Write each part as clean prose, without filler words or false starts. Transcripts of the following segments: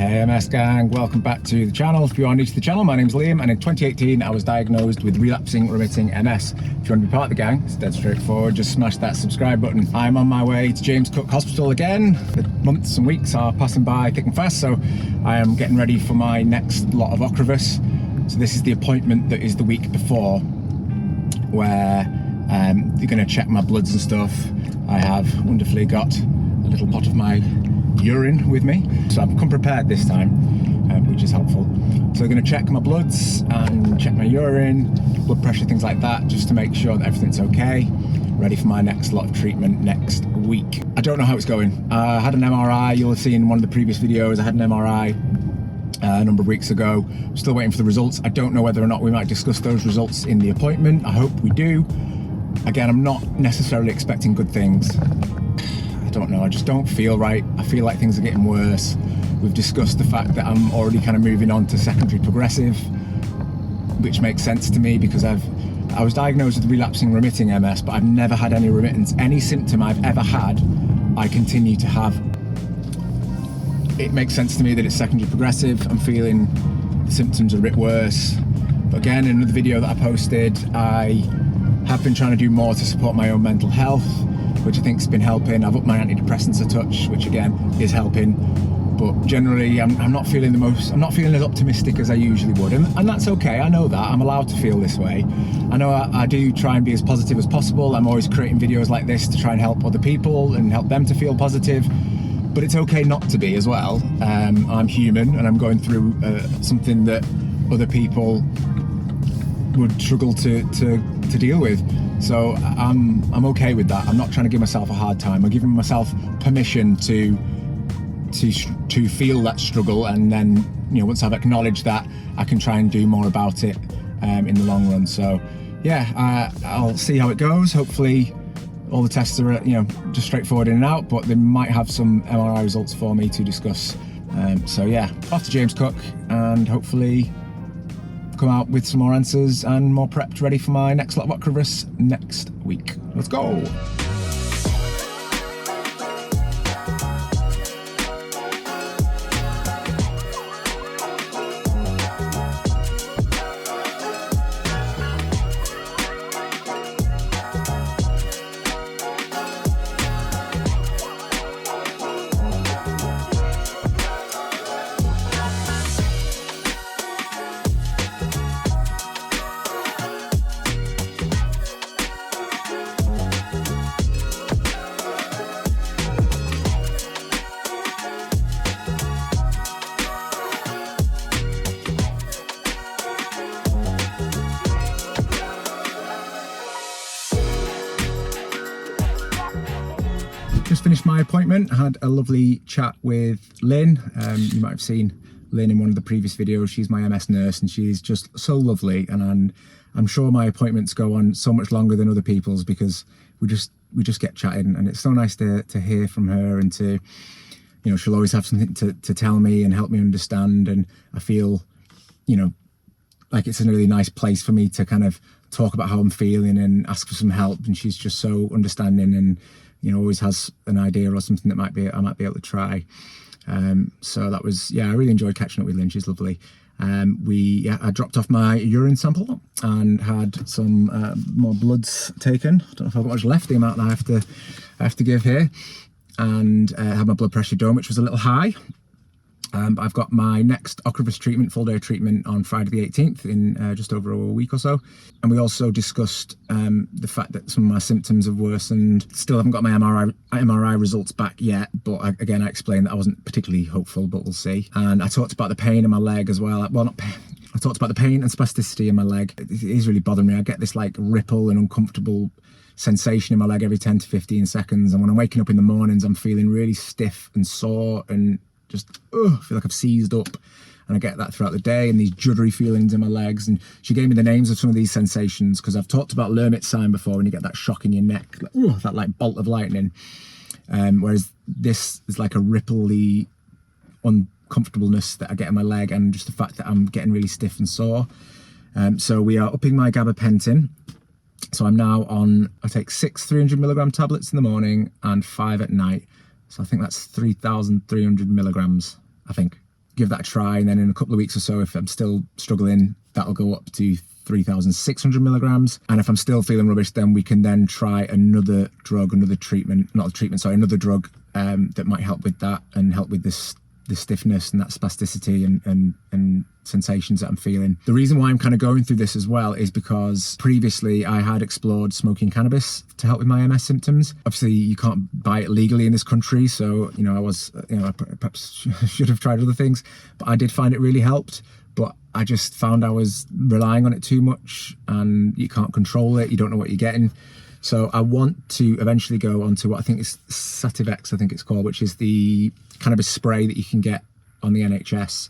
Hey MS gang, welcome back to the channel. If you are new to the channel, my name's Liam, and in 2018 I was diagnosed with relapsing remitting MS. If you want to be part of the gang, it's dead straightforward, just smash that subscribe button. I'm on my way to James Cook Hospital again. The months and weeks are passing by thick and fast, so I am getting ready for my next lot of Ocrevus. So this is the appointment that is the week before, where they're going to check my bloods and stuff. I have wonderfully got a little pot of my urine with me, so I've come prepared this time, which is helpful. So they're going to check my bloods and check my urine, blood pressure, things like that, just to make sure that everything's okay, ready for my next lot of treatment next week. I don't know how it's going. I had an MRI. You'll have seen in one of the previous videos I had an MRI a number of weeks ago. I'm still waiting for the results. I don't know whether or not we might discuss those results in the appointment. I hope we do. Again, I'm not necessarily expecting good things. I don't know, I just don't feel right. I feel like things are getting worse. We've discussed the fact that I'm already kind of moving on to secondary progressive, which makes sense to me because I was diagnosed with relapsing remitting MS, but I've never had any remittance. Any symptom I've ever had, I continue to have. It makes sense to me that it's secondary progressive. I'm feeling the symptoms are a bit worse. But again, in another video that I posted, I have been trying to do more to support my own mental health, which I think has been helping. I've upped my antidepressants a touch, which again is helping. But generally, I'm not feeling I'm not feeling as optimistic as I usually would, and that's okay. I know that I'm allowed to feel this way. I know I do try and be as positive as possible. I'm always creating videos like this to try and help other people and help them to feel positive. But it's okay not to be as well. I'm human, and I'm going through something that other people would struggle to deal with. So I'm okay with that. I'm not trying to give myself a hard time. I'm giving myself permission to feel that struggle, and then, you know, once I've acknowledged that, I can try and do more about it in the long run. So yeah, I'll see how it goes. Hopefully all the tests are, you know, just straightforward in and out, but they might have some MRI results for me to discuss. So yeah, off to James Cook, and hopefully come out with some more answers and more prepped, ready for my next lot of Ocrevus next week. Let's go. Just finished my appointment. I had a lovely chat with Lynn. You might have seen Lynn in one of the previous videos. She's my MS nurse, and she's just so lovely. And I'm sure my appointments go on so much longer than other people's because we just get chatting, and it's so nice to hear from her, and to, you know, she'll always have something to tell me and help me understand. And I feel, you know, like it's a really nice place for me to kind of talk about how I'm feeling and ask for some help. And she's just so understanding, and, you know, always has an idea or something that I might be able to try. So that was, yeah, I really enjoyed catching up with Lynn. She's lovely. I dropped off my urine sample and had some more bloods taken. I don't know if I've got much left, the amount that I have to give here. And had my blood pressure done, which was a little high. But I've got my next Ocrevus treatment, full day treatment, on Friday the 18th in just over a week or so. And we also discussed the fact that some of my symptoms have worsened. Still haven't got my MRI results back yet, but again, I explained that I wasn't particularly hopeful, but we'll see. And I talked about the pain in my leg as well. Well, not pain. I talked about the pain and spasticity in my leg. It is really bothering me. I get this like ripple and uncomfortable sensation in my leg every 10 to 15 seconds. And when I'm waking up in the mornings, I'm feeling really stiff and sore and just I feel like I've seized up, and I get that throughout the day, and these juddery feelings in my legs. And she gave me the names of some of these sensations, because I've talked about Lermit's sign before, when you get that shock in your neck, like, that like bolt of lightning, whereas this is like a rippley uncomfortableness that I get in my leg, and just the fact that I'm getting really stiff and sore. So we are upping my gabapentin. So I'm now on, I take 6 300mg tablets in the morning and 5 at night. So I think that's 3,300 milligrams, I think. give that a try, and then in a couple of weeks or so, if I'm still struggling, that'll go up to 3,600 milligrams. And if I'm still feeling rubbish, then we can then try another drug, another drug that might help with that and help with the stiffness and that spasticity and sensations that I'm feeling. The reason why I'm kind of going through this as well is because previously I had explored smoking cannabis to help with my MS symptoms. Obviously you can't buy it legally in this country, so I perhaps should have tried other things, but I did find it really helped. But I just found I was relying on it too much, and you can't control it, you don't know what you're getting. So I want to eventually go on to what I think is Sativex, I think it's called, which is the cannabis spray that you can get on the NHS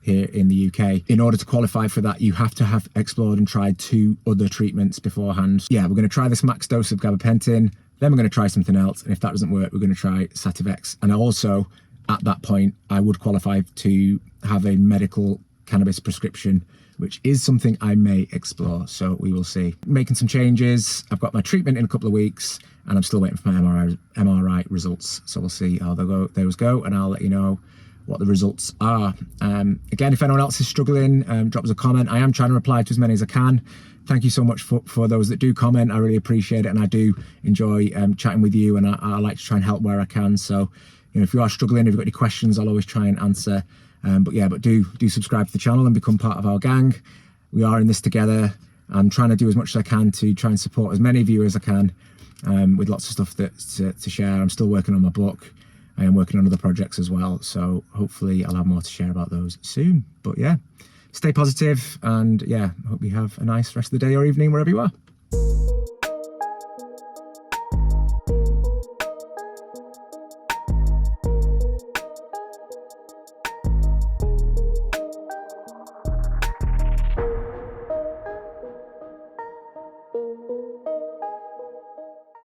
here in the UK. In order to qualify for that, you have to have explored and tried 2 other treatments beforehand. Yeah, we're going to try this max dose of gabapentin, then we're going to try something else, and if that doesn't work, we're going to try Sativex. And also, at that point, I would qualify to have a medical cannabis prescription, which is something I may explore, so we will see. Making some changes. I've got my treatment in a couple of weeks, and I'm still waiting for my MRI results, so we'll see how those go, and I'll let you know what the results are. Again, if anyone else is struggling, drop us a comment. I am trying to reply to as many as I can. Thank you so much for those that do comment. I really appreciate it, and I do enjoy chatting with you, and I like to try and help where I can. So, if you are struggling, if you've got any questions, I'll always try and answer. But do subscribe to the channel and become part of our gang. We are in this together. I'm trying to do as much as I can to try and support as many of you as I can, with lots of stuff to share. I'm still working on my book. I am working on other projects as well, so hopefully I'll have more to share about those soon. But yeah, stay positive, and yeah, hope you have a nice rest of the day or evening wherever you are.